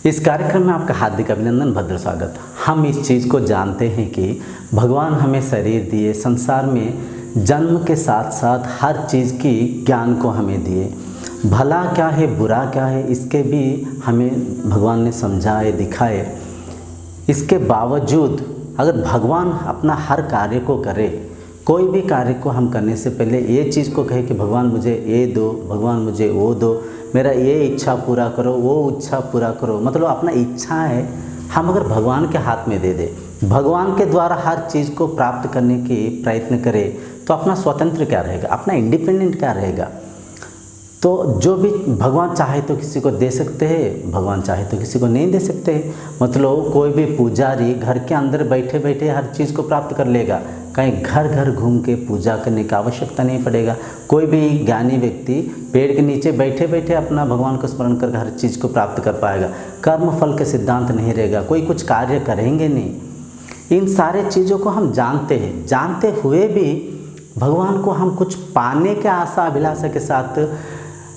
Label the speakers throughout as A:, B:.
A: इस कार्यक्रम में आपका हार्दिक अभिनंदन, भद्र स्वागत। हम इस चीज़ को जानते हैं कि भगवान हमें शरीर दिए, संसार में जन्म के साथ साथ हर चीज़ की ज्ञान को हमें दिए। भला क्या है बुरा क्या है इसके भी हमें भगवान ने समझाए, दिखाए। इसके बावजूद अगर भगवान अपना हर कार्य को करे, कोई भी कार्य को हम करने से पहले ये चीज़ को कहे कि भगवान मुझे ये दो, भगवान मुझे वो दो, मेरा ये इच्छा पूरा करो, वो इच्छा पूरा करो, मतलब अपना इच्छा है हम अगर भगवान के हाथ में दे दे, भगवान के द्वारा हर चीज़ को प्राप्त करने की प्रयत्न करें, तो अपना स्वतंत्र क्या रहेगा, अपना इंडिपेंडेंट क्या रहेगा। तो जो भी भगवान चाहे तो किसी को दे सकते हैं, भगवान चाहे तो किसी को नहीं दे सकते। मतलब कोई भी पुजारी घर के अंदर बैठे बैठे हर चीज़ को प्राप्त कर लेगा, कहीं घर घर घूम के पूजा करने की आवश्यकता नहीं पड़ेगा। कोई भी ज्ञानी व्यक्ति पेड़ के नीचे बैठे बैठे अपना भगवान को स्मरण कर हर चीज़ को प्राप्त कर पाएगा। कर्म फल के सिद्धांत नहीं रहेगा, कोई कुछ कार्य करेंगे नहीं। इन सारे चीज़ों को हम जानते हैं, जानते हुए भी भगवान को हम कुछ पाने के आशा अभिलाषा के साथ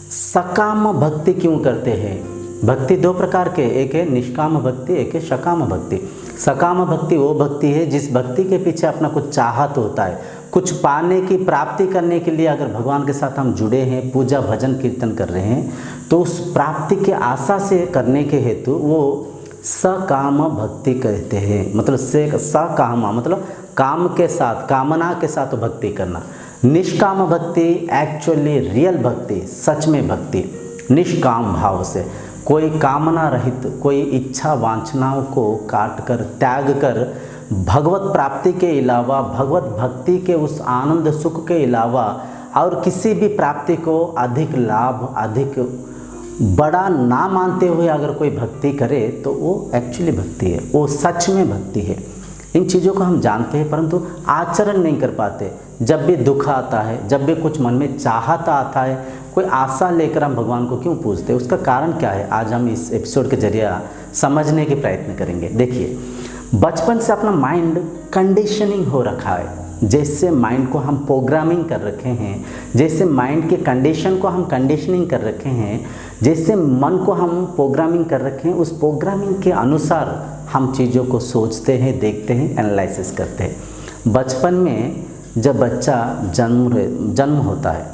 A: सकाम भक्ति क्यों करते हैं। भक्ति दो प्रकार के, एक है निष्काम भक्ति, एक है सकाम भक्ति। सकाम भक्ति वो भक्ति है जिस भक्ति के पीछे अपना कुछ चाहत होता है, कुछ पाने की प्राप्ति करने के लिए अगर भगवान के साथ हम जुड़े हैं, पूजा भजन कीर्तन कर रहे हैं, तो उस प्राप्ति के आशा से करने के हेतु वो सकाम भक्ति कहते हैं। मतलब से सकाम मतलब काम के साथ, कामना के साथ भक्ति करना। निष्काम भक्ति एक्चुअली रियल भक्ति, सच में भक्ति, निष्काम भाव से, कोई कामना रहित, कोई इच्छा वांछनाओं को काट कर त्याग कर भगवत प्राप्ति के अलावा, भगवत भक्ति के उस आनंद सुख के अलावा और किसी भी प्राप्ति को अधिक लाभ, अधिक बड़ा ना मानते हुए अगर कोई भक्ति करे तो वो एक्चुअली भक्ति है, वो सच में भक्ति है। इन चीज़ों को हम जानते हैं परंतु आचरण नहीं कर पाते। जब भी दुख आता है, जब भी कुछ मन में चाहत आता है, कोई आशा लेकर हम भगवान को क्यों पूजते हैं, उसका कारण क्या है, आज हम इस एपिसोड के जरिए समझने के प्रयत्न करेंगे। देखिए, बचपन से अपना माइंड कंडीशनिंग हो रखा है, जैसे माइंड को हम प्रोग्रामिंग कर रखे हैं, जैसे माइंड के कंडीशन को हम कंडीशनिंग कर रखे हैं, जैसे मन को हम प्रोग्रामिंग कर रखे हैं, उस प्रोग्रामिंग के अनुसार हम चीज़ों को सोचते हैं, देखते हैं, एनालिसिस करते हैं। बचपन में जब बच्चा जन्म होता है,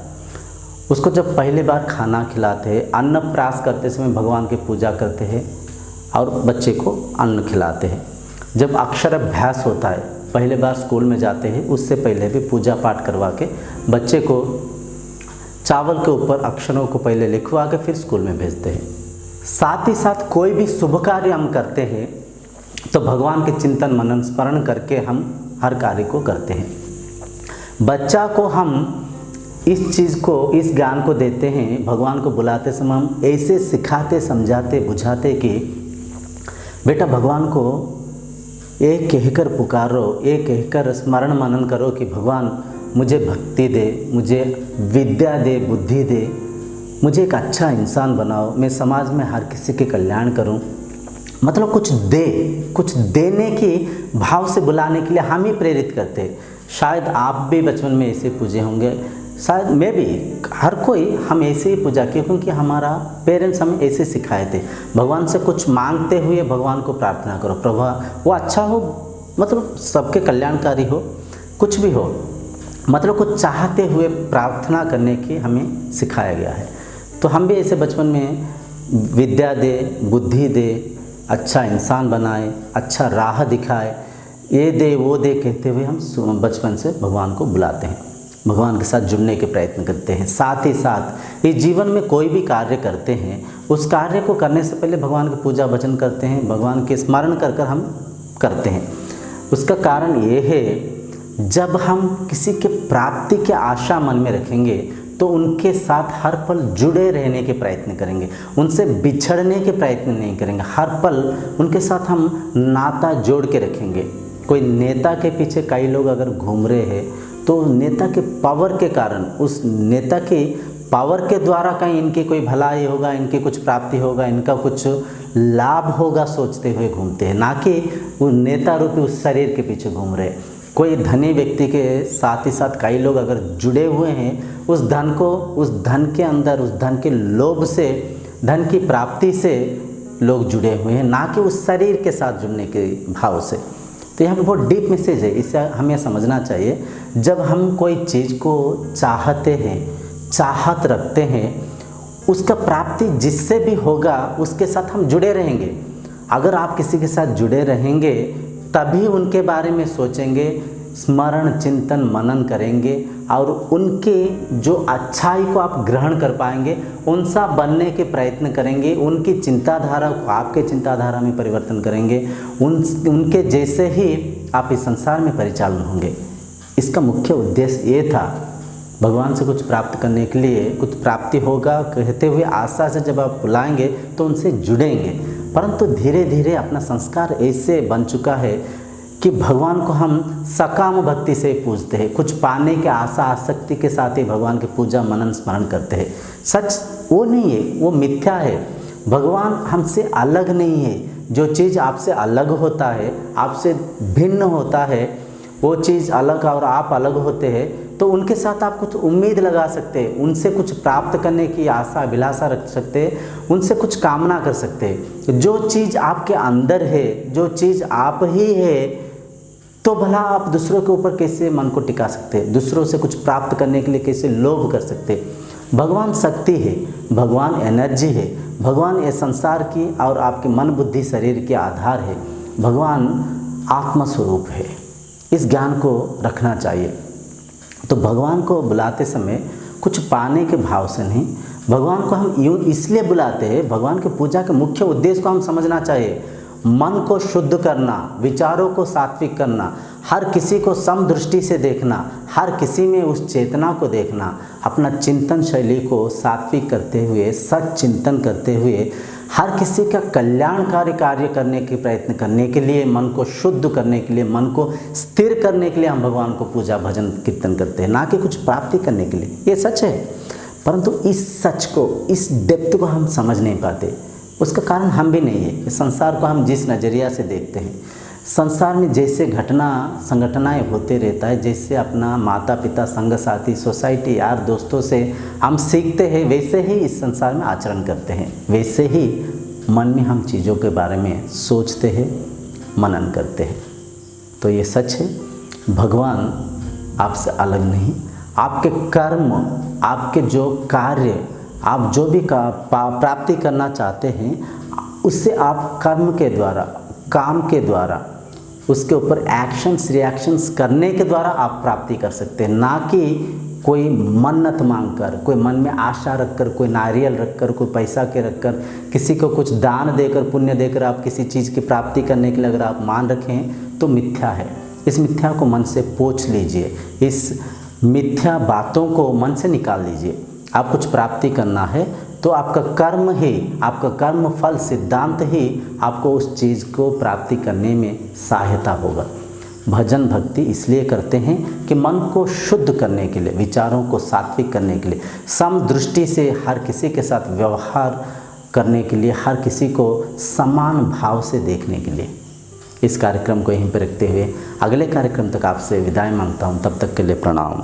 A: उसको जब पहली बार खाना खिलाते हैं, अन्नप्राश करते समय भगवान की पूजा करते हैं और बच्चे को अन्न खिलाते हैं। जब अक्षर अभ्यास होता है, पहले बार स्कूल में जाते हैं, उससे पहले भी पूजा पाठ करवा के बच्चे को चावल के ऊपर अक्षरों को पहले लिखवा के फिर स्कूल में भेजते हैं। साथ ही साथ कोई भी शुभ कार्य हम करते हैं तो भगवान के चिंतन मनन स्मरण करके हम हर कार्य को करते हैं। बच्चा को हम इस चीज़ को, इस ज्ञान को देते हैं, भगवान को बुलाते समय हम ऐसे सिखाते, समझाते, बुझाते कि बेटा भगवान को ये कहकर पुकारो, ये कहकर स्मरण मनन करो कि भगवान मुझे भक्ति दे, मुझे विद्या दे, बुद्धि दे, मुझे एक अच्छा इंसान बनाओ, मैं समाज में हर किसी के कल्याण करूं। मतलब कुछ दे, कुछ देने की भाव से बुलाने के लिए हम ही प्रेरित करते हैं। शायद आप भी बचपन में ऐसे पूजे होंगे, शायद मैं भी, हर कोई हम ऐसे ही पूजा किए क्योंकि हमारा पेरेंट्स हमें ऐसे सिखाए थे। भगवान से कुछ मांगते हुए भगवान को प्रार्थना करो, प्रभु वो अच्छा हो, मतलब सबके कल्याणकारी हो, कुछ भी हो, मतलब कुछ चाहते हुए प्रार्थना करने की हमें सिखाया गया है। तो हम भी ऐसे बचपन में विद्या दे, बुद्धि दे, अच्छा इंसान बनाए, अच्छा राह दिखाए, ये दे वो दे कहते हुए हम बचपन से भगवान को बुलाते हैं, भगवान के साथ जुड़ने के प्रयत्न करते हैं। साथ ही साथ इस जीवन में कोई भी कार्य करते हैं, उस कार्य को करने से पहले भगवान की पूजा भजन करते हैं, भगवान के स्मरण कर कर हम करते हैं। उसका कारण ये है, जब हम किसी के प्राप्ति की आशा मन में रखेंगे तो उनके साथ हर पल जुड़े रहने के प्रयत्न करेंगे, उनसे बिछड़ने के प्रयत्न नहीं करेंगे। हर पल उनके साथ हम नाता जोड़ के रखेंगे। कोई नेता के पीछे कई लोग अगर घूम रहे हैं तो नेता के पावर के कारण, उस नेता के पावर के द्वारा कहीं इनकी कोई भलाई होगा, इनकी कुछ प्राप्ति होगा, इनका कुछ लाभ होगा सोचते हुए घूमते हैं, ना कि वो नेता रूपी उस शरीर के पीछे घूम रहे। कोई धनी व्यक्ति के साथ ही साथ कई लोग अगर जुड़े हुए हैं, उस धन को, उस धन के अंदर, उस धन के लोभ से, धन की प्राप्ति से लोग जुड़े हुए हैं, ना कि उस शरीर के साथ जुड़ने के भाव से। तो यहाँ पे बहुत डीप मैसेज है, इसे हमें समझना चाहिए। जब हम कोई चीज़ को चाहते हैं, चाहत रखते हैं, उसका प्राप्ति जिससे भी होगा उसके साथ हम जुड़े रहेंगे। अगर आप किसी के साथ जुड़े रहेंगे तभी उनके बारे में सोचेंगे, स्मरण चिंतन मनन करेंगे और उनके जो अच्छाई को आप ग्रहण कर पाएंगे, उनसा बनने के प्रयत्न करेंगे, उनकी चिंताधारा को आपके चिंताधारा में परिवर्तन करेंगे, उनके जैसे ही आप इस संसार में परिचालन होंगे। इसका मुख्य उद्देश्य ये था, भगवान से कुछ प्राप्त करने के लिए, कुछ प्राप्ति होगा कहते हुए आशा से जब आप बुलाएंगे तो उनसे जुड़ेंगे। परंतु धीरे धीरे अपना संस्कार ऐसे बन चुका है कि भगवान को हम सकाम भक्ति से पूजते हैं, कुछ पाने के आशा आसक्ति के साथ ही भगवान की पूजा मनन स्मरण करते हैं। सच वो नहीं है, वो मिथ्या है। भगवान हमसे अलग नहीं है। जो चीज़ आपसे अलग होता है, आपसे भिन्न होता है, वो चीज़ अलग और आप अलग होते हैं, तो उनके साथ आप कुछ उम्मीद लगा सकते हैं, उनसे कुछ प्राप्त करने की आशा अभिलाषा रख सकते हैं, उनसे कुछ कामना कर सकते हैं। जो चीज़ आपके अंदर है, जो चीज़ आप ही है, तो भला आप दूसरों के ऊपर कैसे मन को टिका सकते हैं, दूसरों से कुछ प्राप्त करने के लिए कैसे लोभ कर सकते हैं। भगवान शक्ति है, भगवान एनर्जी है, भगवान ये संसार की और आपके मन बुद्धि शरीर के आधार है। भगवान आत्मस्वरूप है। इस ज्ञान को रखना चाहिए। तो भगवान को बुलाते समय कुछ पाने के भाव से नहीं, भगवान को हम यूँ इसलिए बुलाते हैं, भगवान की पूजा के मुख्य उद्देश्य को हम समझना चाहिए। मन को शुद्ध करना, विचारों को सात्विक करना, हर किसी को समदृष्टि से देखना, हर किसी में उस चेतना को देखना, अपना चिंतन शैली को सात्विक करते हुए, सच चिंतन करते हुए, हर किसी का कल्याणकारी कार्य करने के प्रयत्न करने के लिए, मन को शुद्ध करने के लिए, मन को स्थिर करने के लिए हम भगवान को पूजा भजन कीर्तन करते हैं, ना कि कुछ प्राप्ति करने के लिए। ये सच है, परंतु इस सच को, इस डेप्थ को हम समझ नहीं पाते। उसका कारण हम भी नहीं है। संसार को हम जिस नज़रिया से देखते हैं, संसार में जैसे घटना संगठनाएँ होते रहता है, जैसे अपना माता पिता संग साथी सोसाइटी यार दोस्तों से हम सीखते हैं, वैसे ही इस संसार में आचरण करते हैं, वैसे ही मन में हम चीज़ों के बारे में सोचते हैं, मनन करते हैं। तो ये सच है, भगवान आपसे अलग नहीं। आपके कर्म, आपके जो कार्य, आप जो भी प्राप्ति करना चाहते हैं, उससे आप कर्म के द्वारा, काम के द्वारा, उसके ऊपर एक्शंस रिएक्शंस करने के द्वारा आप प्राप्ति कर सकते हैं, ना कि कोई मन्नत मांगकर, कोई मन में आशा रखकर, कोई नारियल रखकर, कोई पैसा के रखकर, किसी को कुछ दान देकर, पुण्य देकर आप किसी चीज़ की प्राप्ति करने के लिए अगर आप मान रखें तो मिथ्या है। इस मिथ्या को मन से पोंछ लीजिए, इस मिथ्या बातों को मन से निकाल लीजिए। आप कुछ प्राप्ति करना है तो आपका कर्म ही, आपका कर्म फल सिद्धांत ही आपको उस चीज़ को प्राप्ति करने में सहायता होगा। भजन भक्ति इसलिए करते हैं कि मन को शुद्ध करने के लिए, विचारों को सात्विक करने के लिए, समदृष्टि से हर किसी के साथ व्यवहार करने के लिए, हर किसी को समान भाव से देखने के लिए। इस कार्यक्रम को यहीं पर रखते हुए अगले कार्यक्रम तक आपसे विदाई मांगता हूँ। तब तक के लिए प्रणाम।